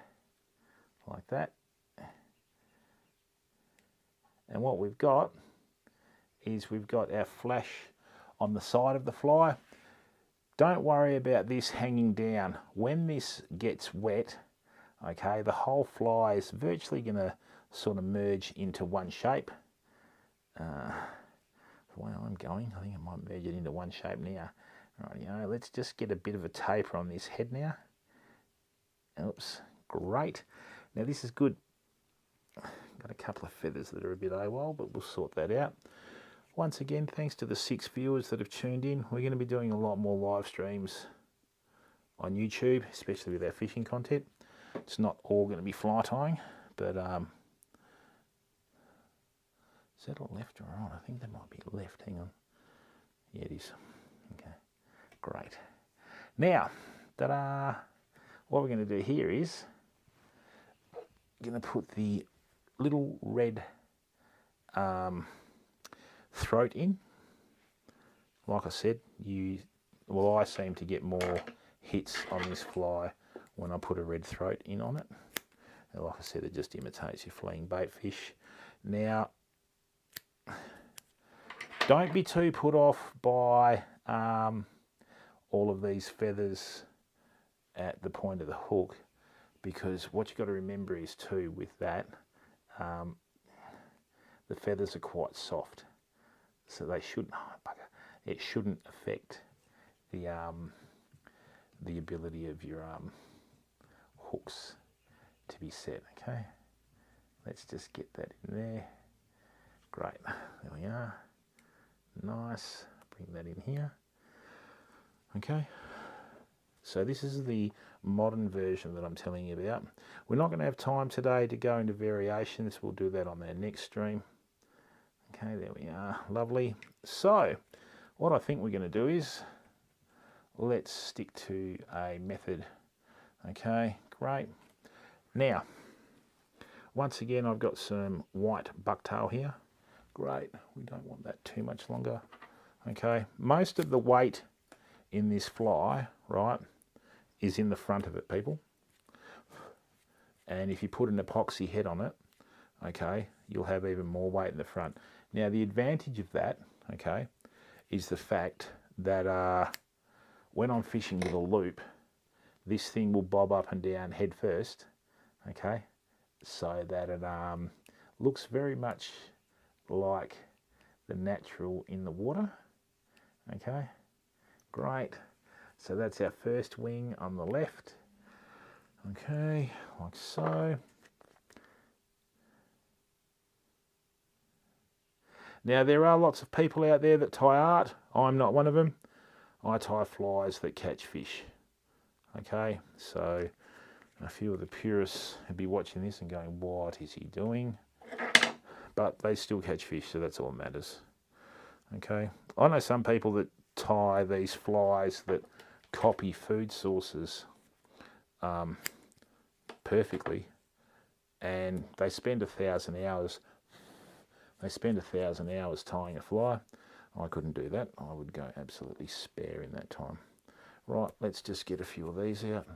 like that. And what we've got is we've got our flash on the side of the fly. Don't worry about this hanging down. When this gets wet, okay, the whole fly is virtually going to sort of merge into one shape. The way I'm going, I think I might merge it into one shape now. Right, you know, let's just get a bit of a taper on this head now. Oops, great. Now this is good. Got a couple of feathers that are a bit AWOL, but we'll sort that out. Once again, thanks to the 6 viewers that have tuned in, we're going to be doing a lot more live streams on YouTube, especially with our fishing content. It's not all going to be fly tying, but is that a left or right? I think that might be left. Hang on. Yeah, it is. Okay, great. Now, ta-da! What we're going to do here is going to put the little red throat in. Like I said, I seem to get more hits on this fly when I put a red throat in on it. And like I said, it just imitates your fleeing bait fish. Now, don't be too put off by all of these feathers at the point of the hook, because what you've got to remember is too with that, the feathers are quite soft, so they shouldn't. It shouldn't affect the ability of your hooks to be set. Okay, let's just get that in there. Great, there we are. Nice. Bring that in here. Okay. So this is the modern version that I'm telling you about. We're not going to have time today to go into variations. We'll do that on our next stream. Okay, there we are. Lovely. So what I think we're going to do is let's stick to a method. Okay, great. Now, once again, I've got some white bucktail here. Great. We don't want that too much longer. Okay, most of the weight in this fly, right, is in the front of it, people. And if you put an epoxy head on it, okay, you'll have even more weight in the front. Now the advantage of that, okay, is the fact that when I'm fishing with a loop, this thing will bob up and down head first, okay, so that it looks very much like the natural in the water, okay, great. So that's our first wing on the left, okay, like so. Now there are lots of people out there that tie art. I'm not one of them. I tie flies that catch fish, okay, so a few of the purists would be watching this and going, what is he doing? But they still catch fish, so that's all that matters. Okay, I know some people that tie these flies that copy food sources perfectly, and they spend 1,000 hours. They spend 1,000 hours tying a fly. I couldn't do that. I would go absolutely spare in that time. Right, let's just get a few of these out.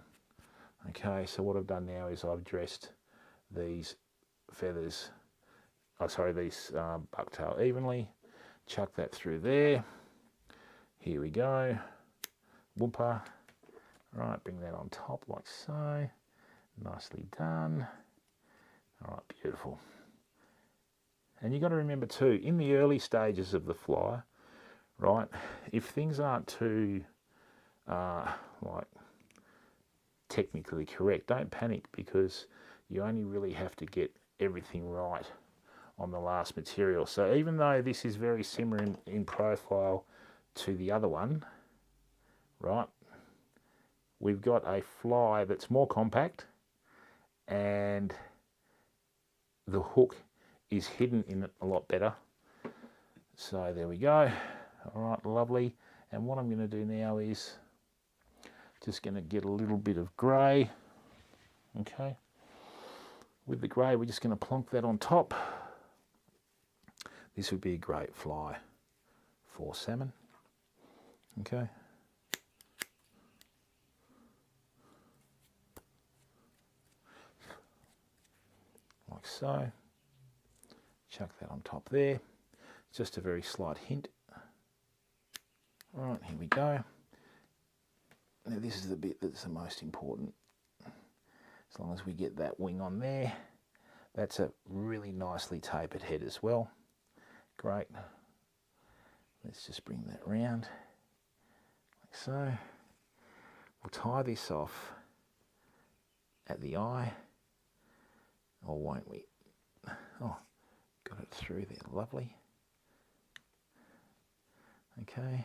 Okay, so what I've done now is I've dressed these feathers, these bucktail evenly. Chuck that through there. Here we go. Whoomper. Right, bring that on top like so. Nicely done. All right, beautiful. And you've got to remember too, in the early stages of the fly, right, if things aren't too like technically correct, don't panic, because you only really have to get everything right on the last material. So even though this is very similar in profile to the other one, right, we've got a fly that's more compact and the hook is hidden in it a lot better. So there we go. All right, lovely. And what I'm going to do now is just going to get a little bit of grey. Okay. With the grey, we're just going to plonk that on top. This would be a great fly for salmon. Okay. Like so. Chuck that on top there. Just a very slight hint. Right, here we go. Now this is the bit that's the most important. As long as we get that wing on there. That's a really nicely tapered head as well. Great. Let's just bring that round like so. We'll tie this off at the eye, or won't we? Oh, got it through there, lovely. Okay.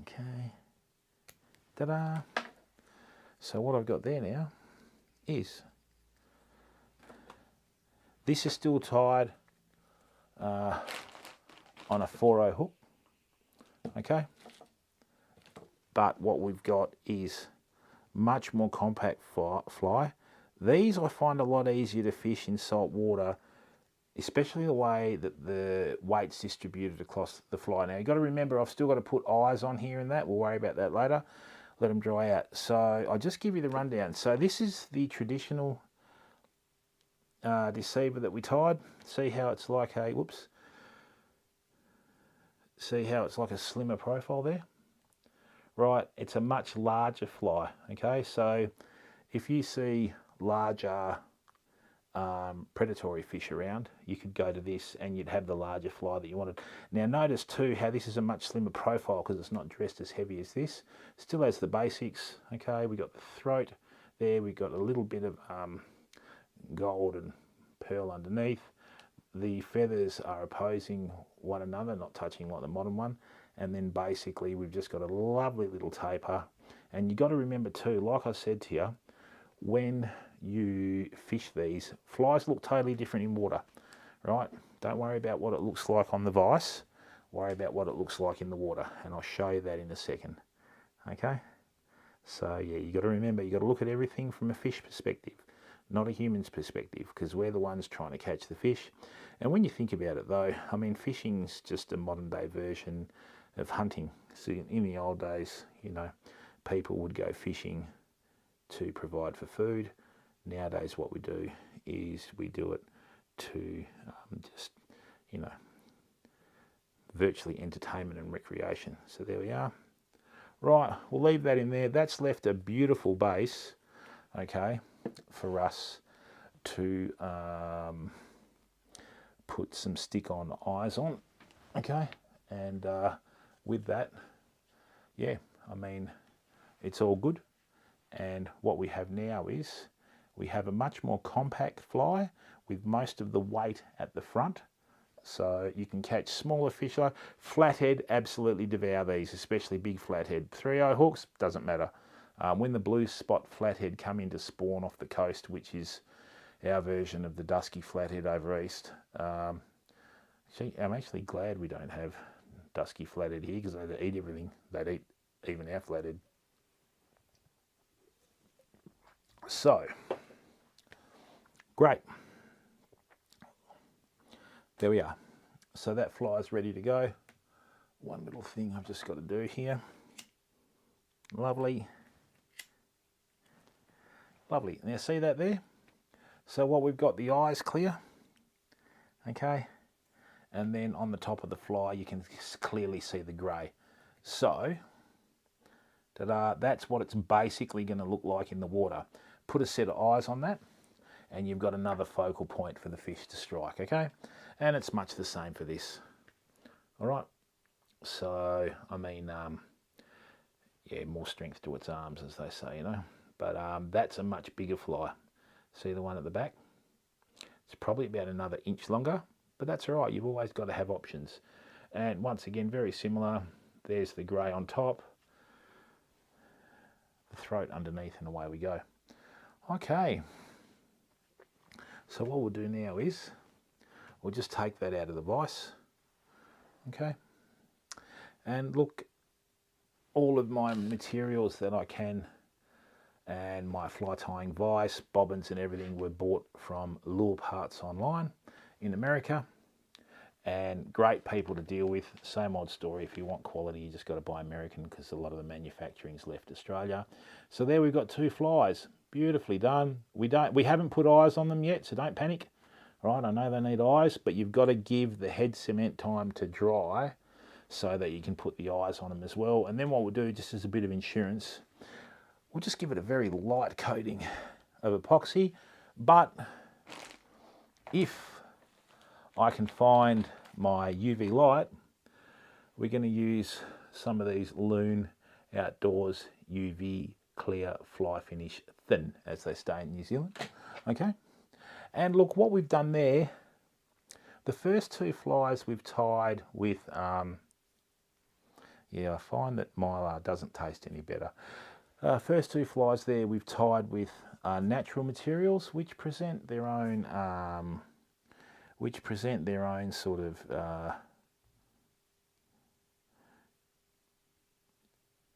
Okay. Ta-da! So what I've got there now is, this is still tied on a 4/0 hook, okay? But what we've got is much more compact fly. These I find a lot easier to fish in salt water, especially the way that the weight's distributed across the fly. Now, you've got to remember, I've still got to put eyes on here and that. We'll worry about that later. Let them dry out. So I'll just give you the rundown. So this is the traditional deceiver that we tied. See how it's like a, whoops. See how it's like a slimmer profile there? Right, it's a much larger fly, okay? So if you see larger predatory fish around, you could go to this and you'd have the larger fly that you wanted. Now notice too how this is a much slimmer profile because it's not dressed as heavy as this. Still has the basics, okay? We got the throat there, we got a little bit of gold and pearl underneath. The feathers are opposing one another, not touching like the modern one. And then basically we've just got a lovely little taper. And you got to remember too, like I said to you, when you fish these, flies look totally different in water, right? Don't worry about what it looks like on the vise, worry about what it looks like in the water, and I'll show you that in a second, okay? So yeah, you got to remember, you got to look at everything from a fish perspective, not a human's perspective, because we're the ones trying to catch the fish. And when you think about it though, I mean, fishing's just a modern day version of hunting. So in the old days, you know, people would go fishing to provide for food. Nowadays what we do is we do it to just, you know, virtually entertainment and recreation. So there we are. Right, we'll leave that in there. That's left a beautiful base, okay, for us to put some stick-on eyes on, okay, and with that, yeah, I mean, it's all good. And what we have now is we have a much more compact fly with most of the weight at the front, so you can catch smaller fish. Like flathead, absolutely devour these, especially big flathead. 3/0 hooks, doesn't matter. When the blue spot flathead come in to spawn off the coast, which is our version of the dusky flathead over east, I'm actually glad we don't have dusky flathead here, because they'd eat everything. They'd eat even our flathead. So, great. There we are. So that fly is ready to go. One little thing I've just got to do here. Lovely. Lovely. Now see that there? So what we've got, the eyes clear, okay? And then on the top of the fly you can clearly see the grey. So, ta-da, that's what it's basically going to look like in the water. Put a set of eyes on that and you've got another focal point for the fish to strike, okay? And it's much the same for this. All right, so I mean, yeah, more strength to its arms, as they say, you know. But that's a much bigger fly. See the one at the back? It's probably about another inch longer, but that's all right. You've always got to have options. And once again, very similar. There's the grey on top, the throat underneath, and away we go. Okay, so what we'll do now is we'll just take that out of the vise, okay, and look, all of my materials that I can and my fly tying vise, bobbins and everything were bought from Lure Parts Online in America, and great people to deal with. Same old story, if you want quality you just got to buy American, because a lot of the manufacturing's left Australia. So there we've got two flies, beautifully done. We haven't put eyes on them yet, so don't panic. Right, I know they need eyes, but you've got to give the head cement time to dry so that you can put the eyes on them as well. And then what we'll do, just as a bit of insurance, we'll just give it a very light coating of epoxy. But if I can find my UV light, we're going to use some of these Loon Outdoors UV Clear Fly Finish Thin, as they say in New Zealand. Okay, and look what we've done there. The first two flies we've tied with, yeah, I find that Mylar doesn't taste any better. First two flies there we've tied with natural materials, which present their own sort of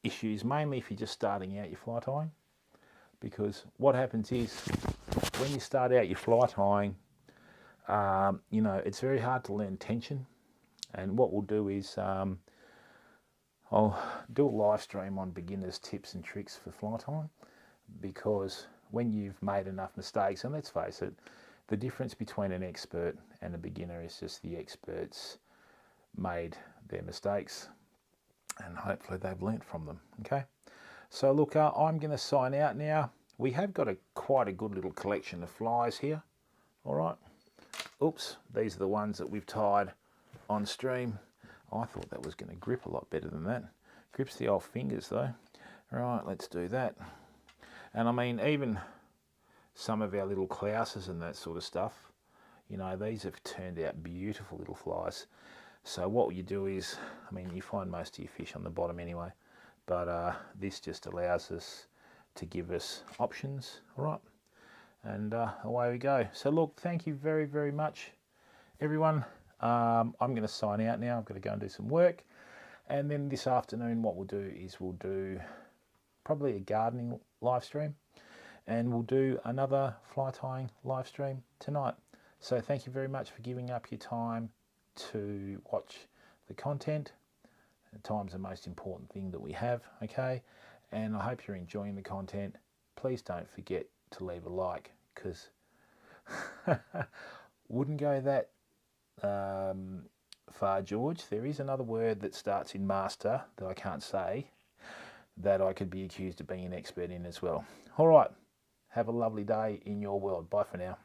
issues, mainly if you're just starting out your fly tying, because what happens is when you start out your fly tying, you know, it's very hard to learn tension. And what we'll do is I'll do a live stream on beginners tips and tricks for fly tying, because when you've made enough mistakes, and let's face it, the difference between an expert and a beginner is just the experts made their mistakes and hopefully they've learnt from them. Okay, so look, I'm going to sign out now. We have got quite a good little collection of flies here. All right, oops, these are the ones that we've tied on stream. I thought that was going to grip a lot better than that. Grips the old fingers though. Right, let's do that. And I mean, even some of our little clouses and that sort of stuff, you know, these have turned out beautiful little flies. So what you do is, I mean, you find most of your fish on the bottom anyway, but this just allows us to give us options, all right? And away we go. So look, thank you very, very much, everyone. I'm going to sign out now. I've got to go and do some work. And then this afternoon, what we'll do is we'll do probably a gardening live stream, and we'll do another fly tying live stream tonight. So thank you very much for giving up your time to watch the content. Time's the most important thing that we have, okay? And I hope you're enjoying the content. Please don't forget to leave a like, because Wouldn't go that far, George. There is another word that starts in master that I can't say that I could be accused of being an expert in as well. All right. Have a lovely day in your world. Bye for now.